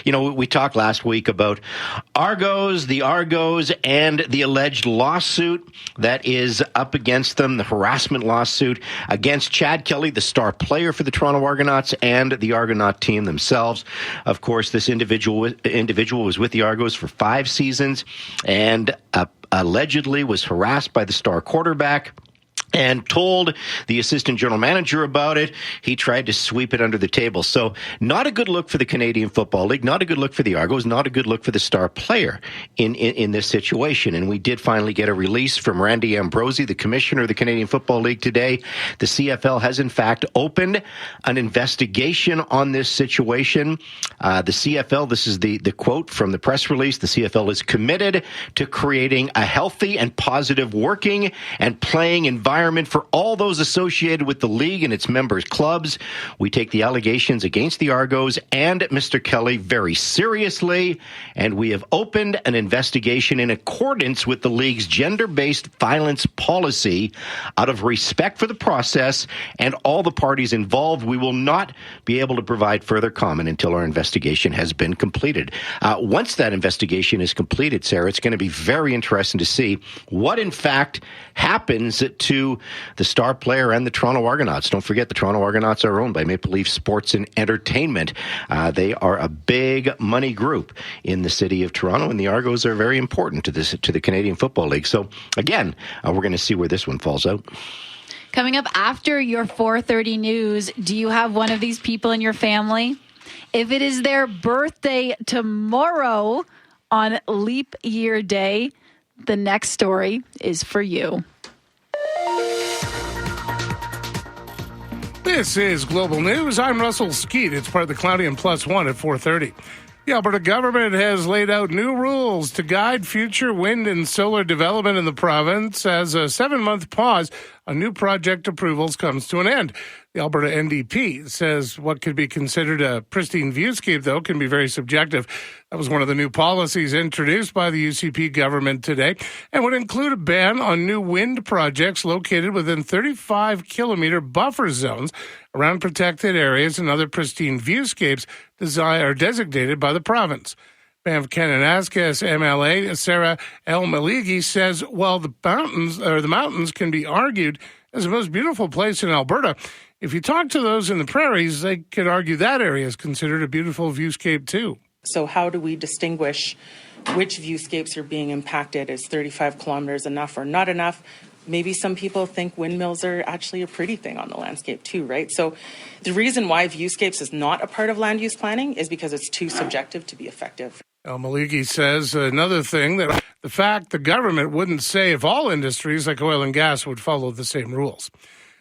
we talked last week about the Argos, and the alleged lawsuit that is up against them, the harassment lawsuit against Chad Kelly, the star player for the Toronto Argonauts, and the Argonaut team themselves. Of course, this individual was with the Argos for 5 seasons and allegedly was harassed by the star quarterback and told the assistant general manager about it. He tried to sweep it under the table. So not a good look for the Canadian Football League, not a good look for the Argos, not a good look for the star player in this situation. And we did finally get a release from Randy Ambrosie, the commissioner of the Canadian Football League today. The CFL has in fact opened an investigation on this situation. The CFL, this is the quote from the press release, the CFL is committed to creating a healthy and positive working and playing environment for all those associated with the league and its members' clubs. We take the allegations against the Argos and Mr. Kelly very seriously, and we have opened an investigation in accordance with the league's gender-based violence policy. Out of respect for the process and all the parties involved, we will not be able to provide further comment until our investigation has been completed. Once that investigation is completed, Sarah, it's going to be very interesting to see what in fact happens to the star player and the Toronto Argonauts. Don't forget, the Toronto Argonauts are owned by Maple Leaf Sports and Entertainment. They are a big money group in the city of Toronto, and the Argos are very important to the Canadian Football League. So again, we're going to see where this one falls out. Coming up after your 4:30 news, do you have one of these people in your family? If it is their birthday tomorrow on Leap Year Day, the next story is for you. This is Global News. I'm Russell Skeet. It's part of the Cloudy and Plus One at 4:30. The Alberta government has laid out new rules to guide future wind and solar development in the province as a 7-month pause on new project approvals comes to an end. The Alberta NDP says what could be considered a pristine viewscape, though, can be very subjective. That was one of the new policies introduced by the UCP government today and would include a ban on new wind projects located within 35-kilometer buffer zones around protected areas and other pristine viewscapes are designated by the province. Banff Kananaskis MLA Sarah El Maligi says while the mountains can be argued as the most beautiful place in Alberta, if you talk to those in the prairies, they could argue that area is considered a beautiful viewscape too. So how do we distinguish which viewscapes are being impacted? Is 35 kilometers enough or not enough? Maybe some people think windmills are actually a pretty thing on the landscape too, right? So the reason why viewscapes is not a part of land use planning is because it's too subjective to be effective. El Maligi says another thing, that the fact the government wouldn't say if all industries like oil and gas would follow the same rules.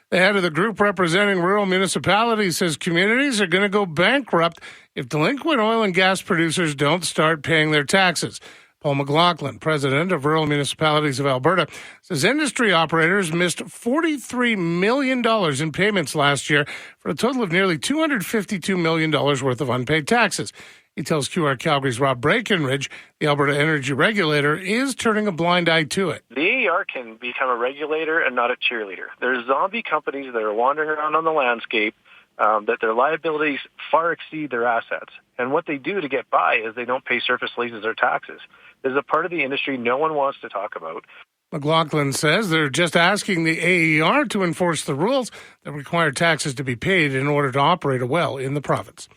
The head of the group representing rural municipalities says communities are going to go bankrupt if delinquent oil and gas producers don't start paying their taxes. Paul McLaughlin, president of Rural Municipalities of Alberta, says industry operators missed $43 million in payments last year for a total of nearly $252 million worth of unpaid taxes. He tells QR Calgary's Rob Breckenridge the Alberta Energy Regulator is turning a blind eye to it. The AER can become a regulator and not a cheerleader. There's zombie companies that are wandering around on the landscape that their liabilities far exceed their assets. And what they do to get by is they don't pay surface leases or taxes. There's a part of the industry no one wants to talk about. McLaughlin says they're just asking the AER to enforce the rules that require taxes to be paid in order to operate a well in the province.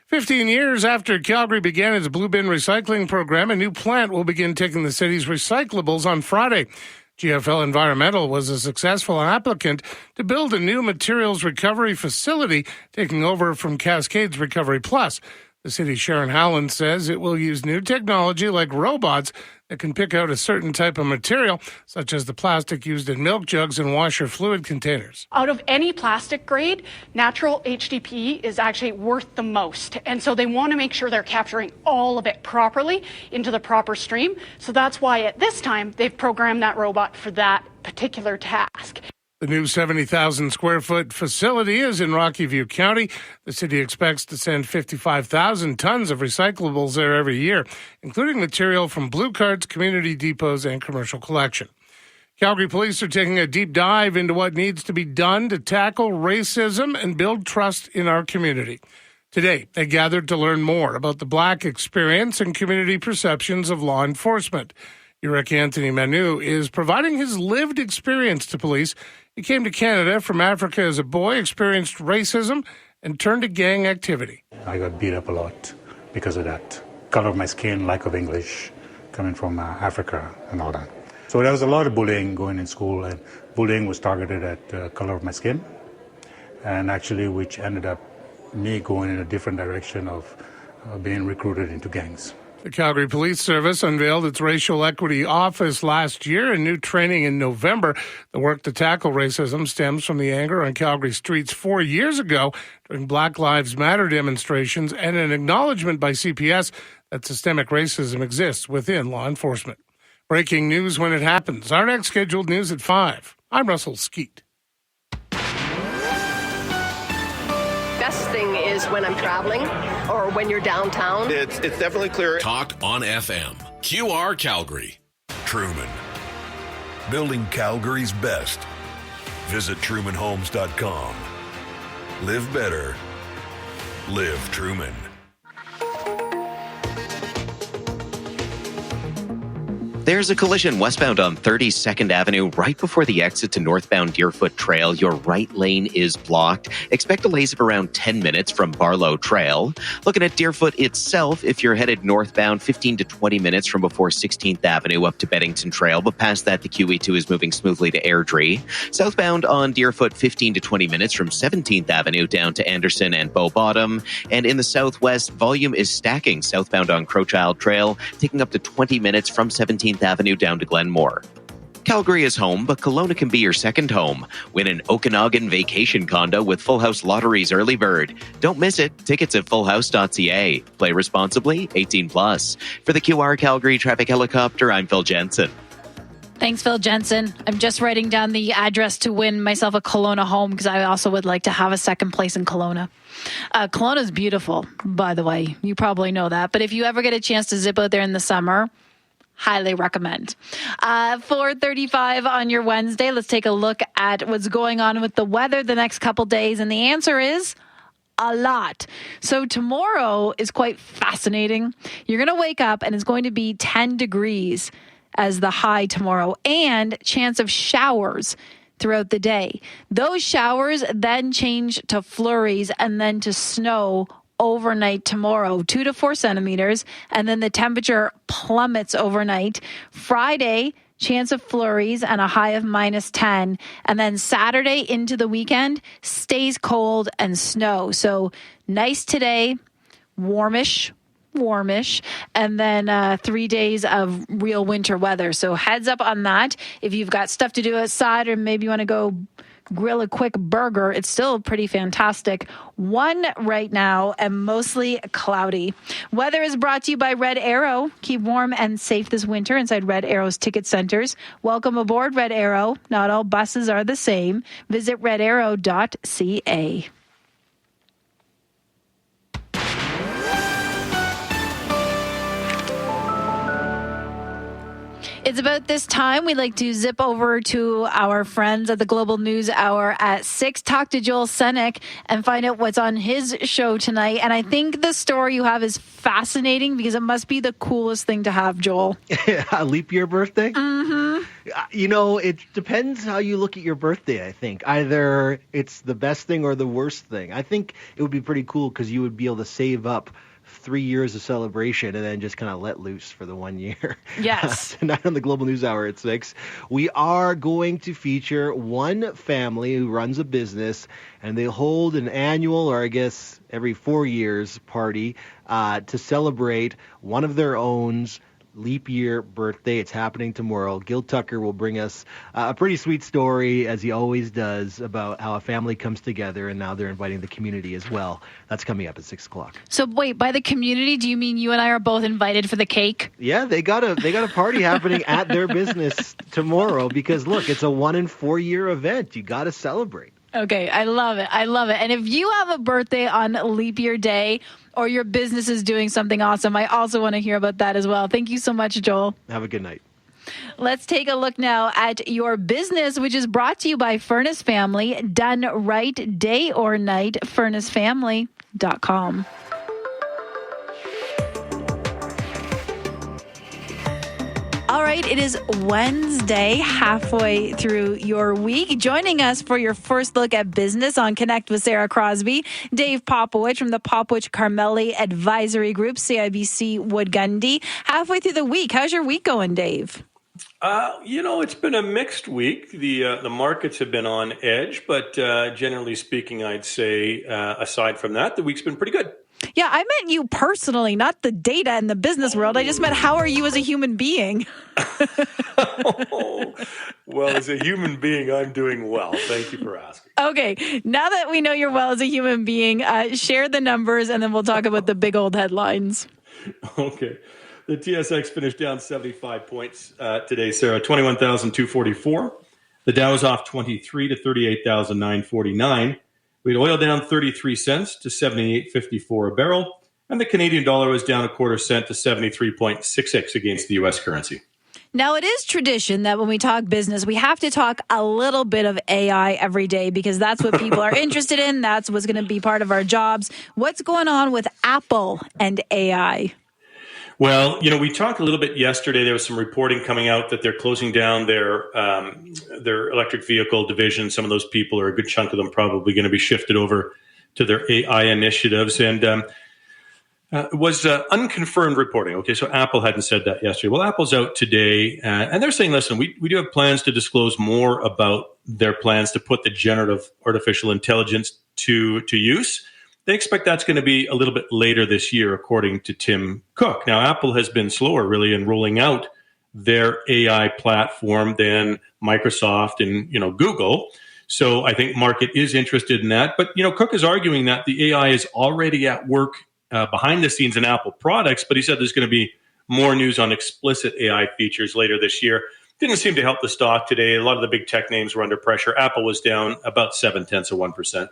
15 years after Calgary began its Blue Bin recycling program, a new plant will begin taking the city's recyclables on Friday. GFL Environmental was a successful applicant to build a new materials recovery facility, taking over from Cascades Recovery Plus. The city's Sharon Howland says it will use new technology like robots that can pick out a certain type of material, such as the plastic used in milk jugs and washer fluid containers. Out of any plastic grade, natural HDPE is actually worth the most. And so they want to make sure they're capturing all of it properly into the proper stream. So that's why at this time they've programmed that robot for that particular task. The new 70,000 square foot facility is in Rocky View County. The city expects to send 55,000 tons of recyclables there every year, including material from blue carts, community depots, and commercial collection. Calgary police are taking a deep dive into what needs to be done to tackle racism and build trust in our community. Today, they gathered to learn more about the Black experience and community perceptions of law enforcement. Uric Anthony Manu is providing his lived experience to police. He came to Canada from Africa as a boy, experienced racism, and turned to gang activity. I got beat up a lot because of that. Color of my skin, lack of English, coming from Africa and all that. So there was a lot of bullying going in school, and bullying was targeted at color of my skin, and actually which ended up me going in a different direction of being recruited into gangs. The Calgary Police Service unveiled its Racial Equity Office last year and new training in November. The work to tackle racism stems from the anger on Calgary streets 4 years ago during Black Lives Matter demonstrations and an acknowledgement by CPS that systemic racism exists within law enforcement. Breaking news when it happens. Our next scheduled news at 5. I'm Russell Skeet. Best thing is when I'm traveling or when you're downtown. It's definitely clear. Talk on FM. QR Calgary. Truman. Building Calgary's best. Visit trumanhomes.com. Live better. Live Truman. There's a collision westbound on 32nd Avenue right before the exit to northbound Deerfoot Trail. Your right lane is blocked. Expect delays of around 10 minutes from Barlow Trail. Looking at Deerfoot itself, if you're headed northbound, 15 to 20 minutes from before 16th Avenue up to Beddington Trail. But past that, the QE2 is moving smoothly to Airdrie. Southbound on Deerfoot, 15 to 20 minutes from 17th Avenue down to Anderson and Bow Bottom. And in the southwest, volume is stacking southbound on Crowchild Trail, taking up to 20 minutes from 17th Avenue down to Glenmore. Calgary is home, but Kelowna can be your second home. Win an Okanagan vacation condo with Full House Lottery's Early Bird. Don't miss it. Tickets at fullhouse.ca. Play responsibly, 18 plus. For the QR Calgary Traffic Helicopter, I'm Phil Jensen. Thanks, Phil Jensen. I'm just writing down the address to win myself a Kelowna home because I also would like to have a second place in Kelowna. Kelowna is beautiful, by the way. You probably know that. But if you ever get a chance to zip out there in the summer, highly recommend. 4:35 on your Wednesday. Let's take a look at what's going on with the weather the next couple days. And the answer is a lot. So tomorrow is quite fascinating. You're going to wake up and it's going to be 10 degrees as the high tomorrow and chance of showers throughout the day. Those showers then change to flurries and then to snow overnight tomorrow, 2 to 4 centimeters, and then the temperature plummets overnight. Friday, chance of flurries and a high of -10. And then Saturday into the weekend stays cold and snow. So nice today, warmish, and then 3 days of real winter weather. So heads up on that. If you've got stuff to do outside or maybe you want to go grill a quick burger, it's still pretty fantastic. 1 right now and mostly cloudy. Weather is brought to you by Red Arrow. Keep warm and safe this winter inside Red Arrow's ticket centers. Welcome aboard, Red Arrow. Not all buses are the same. Visit redarrow.ca. It's about this time we like to zip over to our friends at the Global News Hour at 6, talk to Joel Senek and find out what's on his show tonight. And I think the story you have is fascinating because it must be the coolest thing to have, Joel. A leap year birthday? Mm-hmm. You know, it depends how you look at your birthday, I think. Either it's the best thing or the worst thing. I think it would be pretty cool because you would be able to save up 3 years of celebration and then just kind of let loose for the 1 year. Yes. Tonight on the Global News Hour at 6, we are going to feature one family who runs a business, and they hold an annual, or I guess every 4 years, party to celebrate one of their own's leap year birthday. It's happening tomorrow. Gil Tucker will bring us a pretty sweet story, as he always does, about how a family comes together, and now they're inviting the community as well. That's coming up at 6 o'clock. So wait, by the community, do you mean you and I are both invited for the cake? Yeah, they got a party happening at their business tomorrow because, look, it's a 1 in 4 year event. You got to celebrate. Okay, I love it. I love it. And if you have a birthday on leap year day or your business is doing something awesome, I also want to hear about that as well. Thank you so much, Joel. Have a good night. Let's take a look now at your business, which is brought to you by Furnace Family. Done right, day or night, Furnace Family. celpip.com. All right, it is Wednesday, halfway through your week. Joining us for your first look at business on Connect with Sarah Crosby, Dave Popowich from the Popowich Carmeli Advisory Group, CIBC Wood Gundy. Halfway through the week, how's your week going, Dave? It's been a mixed week. The markets have been on edge, but generally speaking, I'd say aside from that, the week's been pretty good. Yeah, I meant you personally, not the data in the business world. I just meant how are you as a human being? Well, as a human being, I'm doing well. Thank you for asking. Okay, now that we know you're well as a human being, share the numbers and then we'll talk about the big old headlines. Okay. The TSX finished down 75 points today, Sarah, 21,244. The Dow is off 23 to 38,949. We had oil down 33 cents to 78.54 a barrel, and the Canadian dollar was down a quarter cent to 73.66 against the U.S. currency. Now, it is tradition that when we talk business, we have to talk a little bit of AI every day because that's what people are interested in. That's what's going to be part of our jobs. What's going on with Apple and AI? Well, we talked a little bit yesterday. There was some reporting coming out that they're closing down their electric vehicle division. Some of those people, or a good chunk of them, probably going to be shifted over to their AI initiatives. And it was unconfirmed reporting. Okay, so Apple hadn't said that yesterday. Well, Apple's out today, and they're saying, listen, we do have plans to disclose more about their plans to put the generative artificial intelligence to use. They expect that's going to be a little bit later this year, according to Tim Cook. Now, Apple has been slower, really, in rolling out their AI platform than Microsoft and, Google. So I think market is interested in that. But, Cook is arguing that the AI is already at work behind the scenes in Apple products. But he said there's going to be more news on explicit AI features later this year. Didn't seem to help the stock today. A lot of the big tech names were under pressure. Apple was down about 0.7%.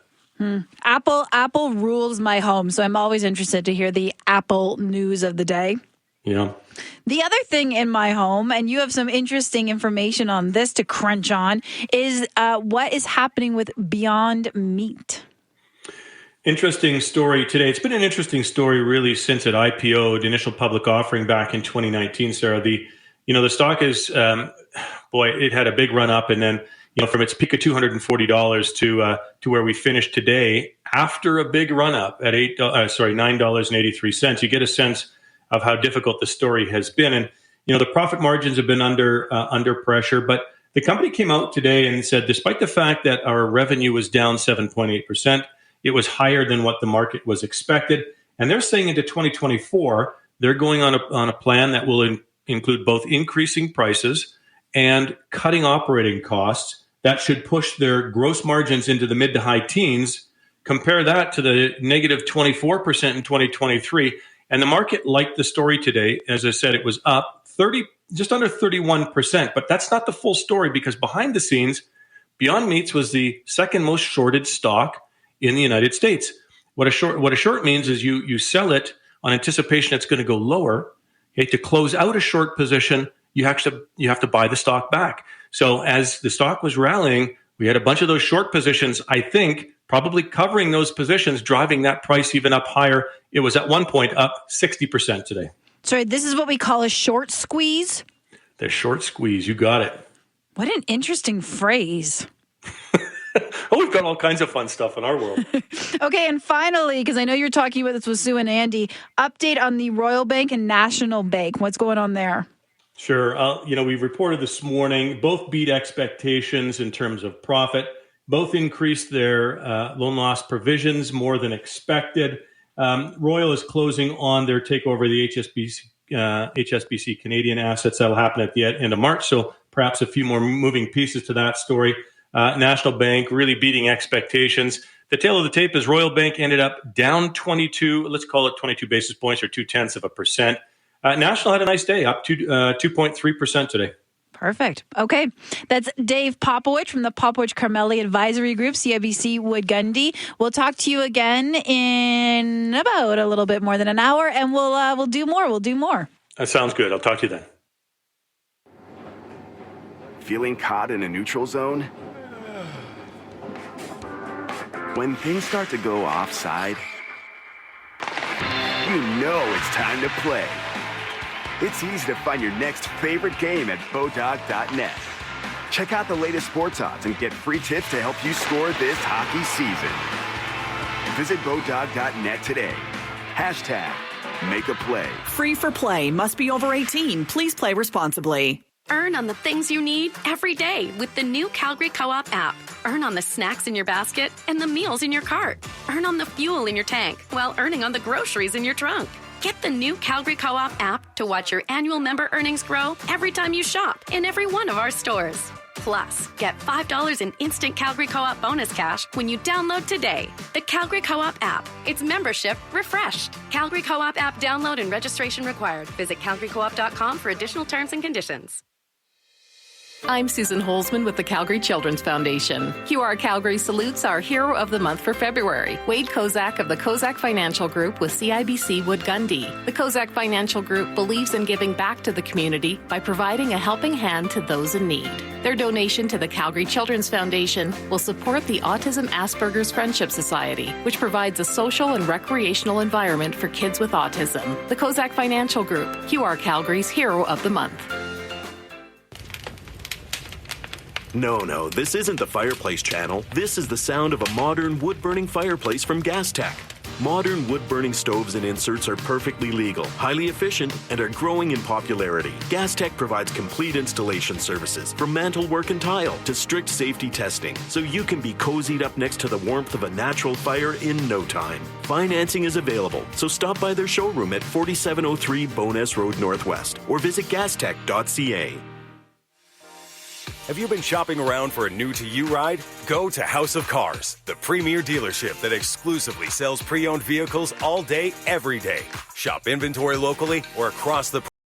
Apple rules my home, so I'm always interested to hear the Apple news of the day. Yeah. The other thing in my home, and you have some interesting information on this to crunch on, is what is happening with Beyond Meat. Interesting story today. It's been an interesting story really since it IPO'd, initial public offering back in 2019, Sarah. The stock is, it had a big run up, and then from its peak of $240 to where we finished today, after a big run up at $9.83, you get a sense of how difficult the story has been. And the profit margins have been under pressure. But the company came out today and said, despite the fact that our revenue was down 7.8%, it was higher than what the market was expected. And they're saying into 2024, they're going on a plan that will include both increasing prices and cutting operating costs. That should push their gross margins into the mid to high teens. Compare that to the negative 24% in 2023. And the market liked the story today. As I said, it was up just under 31%. But that's not the full story because behind the scenes, Beyond Meats was the second most shorted stock in the United States. What a short means is you sell it on anticipation it's going to go lower. Okay, to close out a short position, you have to buy the stock back. So as the stock was rallying, we had a bunch of those short positions, I think, probably covering those positions, driving that price even up higher. It was at one point up 60% today. Sorry, this is what we call a short squeeze? The short squeeze, you got it. What an interesting phrase. Oh, we've got all kinds of fun stuff in our world. Okay, and finally, because I know you're talking about this with Sue and Andy, update on the Royal Bank and National Bank. What's going on there? Sure. We reported this morning, both beat expectations in terms of profit. Both increased their loan loss provisions more than expected. Royal is closing on their takeover of the HSBC Canadian assets. That'll happen at the end of March. So perhaps a few more moving pieces to that story. National Bank really beating expectations. The tail of the tape is Royal Bank ended up down 22 basis points or 0.2%. National had a nice day, up 2.3% today. Perfect. Okay. That's Dave Popowich from the Popowich Carmeli Advisory Group, CIBC Wood Gundy. We'll talk to you again in about a little bit more than an hour, and we'll do more. We'll do more. That sounds good. I'll talk to you then. Feeling caught in a neutral zone? When things start to go offside, you know it's time to play. It's easy to find your next favorite game at Bodog.net. Check out the latest sports odds and get free tips to help you score this hockey season. Visit Bodog.net today. Hashtag make a play. Free for play. Must be over 18. Please play responsibly. Earn on the things you need every day with the new Calgary Co-op app. Earn on the snacks in your basket and the meals in your cart. Earn on the fuel in your tank while earning on the groceries in your trunk. Get the new Calgary Co-op app to watch your annual member earnings grow every time you shop in every one of our stores. Plus, get $5 in instant Calgary Co-op bonus cash when you download today. The Calgary Co-op app. It's membership refreshed. Calgary Co-op app download and registration required. Visit calgarycoop.com for additional terms and conditions. I'm Susan Holzman with the Calgary Children's Foundation. QR Calgary salutes our Hero of the Month for February, Wade Kozak of the Kozak Financial Group with CIBC Wood Gundy. The Kozak Financial Group believes in giving back to the community by providing a helping hand to those in need. Their donation to the Calgary Children's Foundation will support the Autism Asperger's Friendship Society, which provides a social and recreational environment for kids with autism. The Kozak Financial Group, QR Hero of the Month. No, this isn't the fireplace channel. This is the sound of a modern wood-burning fireplace from GasTech. Modern wood-burning stoves and inserts are perfectly legal, highly efficient, and are growing in popularity. GasTech provides complete installation services, from mantle work and tile to strict safety testing, so you can be cozied up next to the warmth of a natural fire in no time. Financing is available, so stop by their showroom at 4703 Bowness Road Northwest or visit gastech.ca. Have you been shopping around for a new-to-you ride? Go to House of Cars, the premier dealership that exclusively sells pre-owned vehicles all day, every day. Shop inventory locally or across the